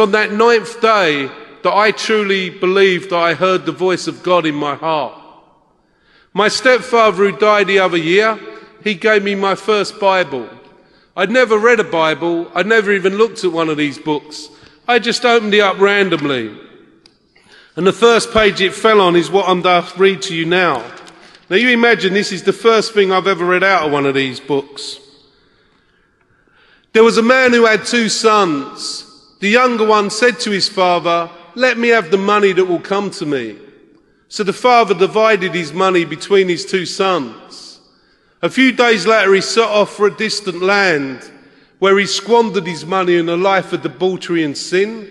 on that 9th day that I truly believed that I heard the voice of God in my heart. My stepfather, who died the other year, he gave me my first Bible. I'd never read a Bible. I'd never even looked at one of these books. I just opened it up randomly. And the first page it fell on is what I'm going to read to you now. Now you imagine this is the first thing I've ever read out of one of these books. There was a man who had 2 sons. The younger one said to his father, "Let me have the money that will come to me." So the father divided his money between his 2 sons. A few days later he set off for a distant land where he squandered his money in a life of debauchery and sin.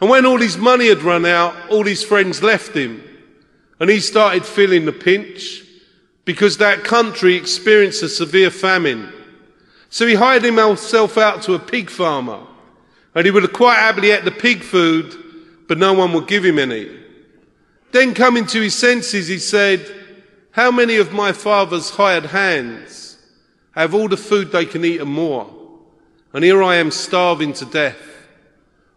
And when all his money had run out, all his friends left him. And he started feeling the pinch because that country experienced a severe famine. So he hired himself out to a pig farmer, and he would have quite happily ate the pig food, but no one would give him any. Then coming to his senses, he said, "How many of my father's hired hands have all the food they can eat and more? And here I am starving to death.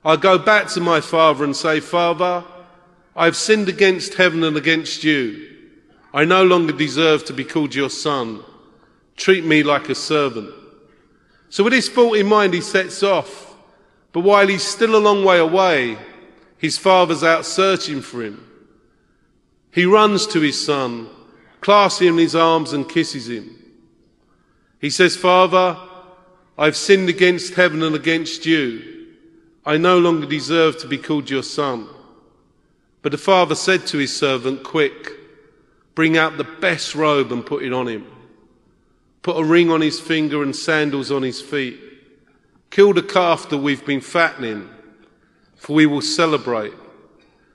I go back to my father and say, 'Father, I've sinned against heaven and against you. I no longer deserve to be called your son. Treat me like a servant.'" So with this thought in mind, he sets off. But while he's still a long way away, his father's out searching for him. He runs to his son, clasps him in his arms and kisses him. He says, "Father, I've sinned against heaven and against you. I no longer deserve to be called your son." But the father said to his servant, "Quick, bring out the best robe and put it on him. Put a ring on his finger and sandals on his feet. Kill the calf that we've been fattening, for we will celebrate.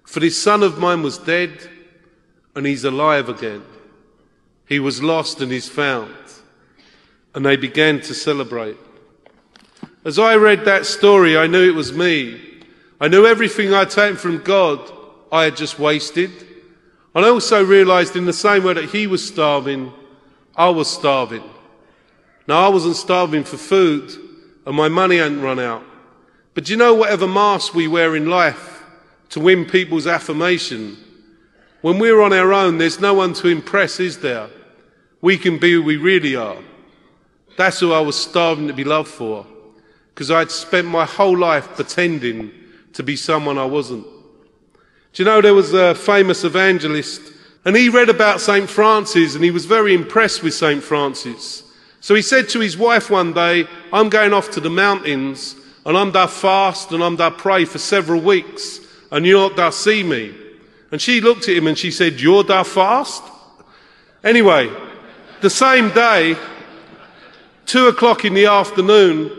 For this son of mine was dead, and he's alive again. He was lost and is found." And they began to celebrate. As I read that story, I knew it was me. I knew everything I'd taken from God I had just wasted. And I also realised in the same way that he was starving, I was starving. Now, I wasn't starving for food, and my money hadn't run out. But do you know, whatever mask we wear in life to win people's affirmation, when we're on our own, there's no one to impress, is there? We can be who we really are. That's who I was starving to be loved for, because I'd spent my whole life pretending to be someone I wasn't. Do you know, there was a famous evangelist, and he read about St. Francis, and he was very impressed with St. Francis. So he said to his wife one day, "I'm going off to the mountains, and I'm going to fast, and I'm going to pray for several weeks, and you're not going to see me." And she looked at him and she said, "You're going to fast?" Anyway, the same day, 2 o'clock in the afternoon,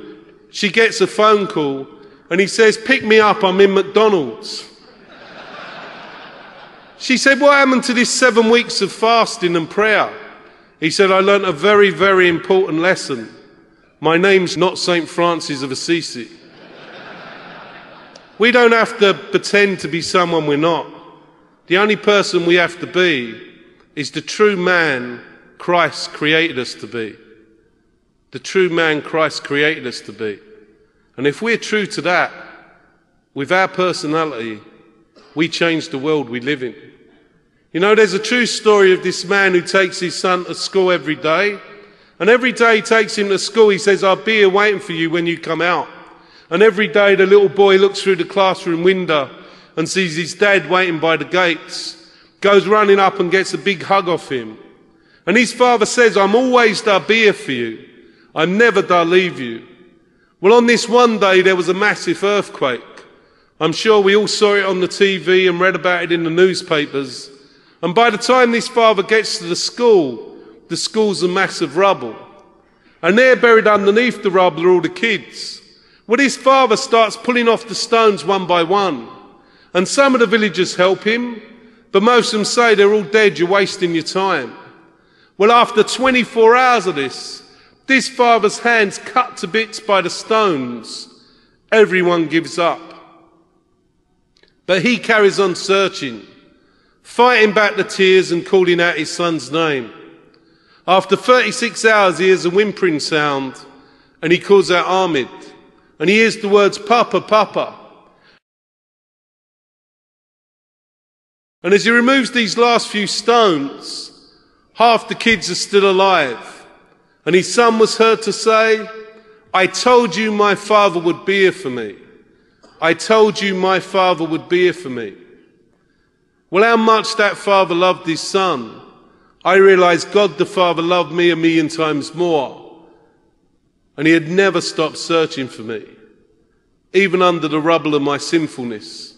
she gets a phone call, and he says, "Pick me up, I'm in McDonald's." She said, "What happened to this 7 weeks of fasting and prayer?" He said, "I learnt a very, very important lesson. My name's not St. Francis of Assisi." We don't have to pretend to be someone we're not. The only person we have to be is the true man Christ created us to be. The true man Christ created us to be. And if we're true to that, with our personality, we change the world we live in. You know, there's a true story of this man who takes his son to school every day. And every day he takes him to school, he says, "I'll be here waiting for you when you come out." And every day the little boy looks through the classroom window and sees his dad waiting by the gates, goes running up and gets a big hug off him. And his father says, "I'm always there be here for you. I'm never there leave you." Well, on this one day there was a massive earthquake. I'm sure we all saw it on the TV and read about it in the newspapers. And by the time this father gets to the school's a mass of rubble. And there, buried underneath the rubble, are all the kids. Well, his father starts pulling off the stones one by one. And some of the villagers help him, but most of them say, "They're all dead, you're wasting your time." Well, after 24 hours of this father's hands cut to bits by the stones, everyone gives up. But he carries on searching, fighting back the tears and calling out his son's name. After 36 hours, he hears a whimpering sound, and he calls out Ahmed. And he hears the words, "Papa, Papa." And as he removes these last few stones, half the kids are still alive. And his son was heard to say, "I told you my father would be here for me. I told you my father would be here for me." Well, how much that father loved his son, I realized God the Father loved me 1,000,000 times more. And he had never stopped searching for me, even under the rubble of my sinfulness.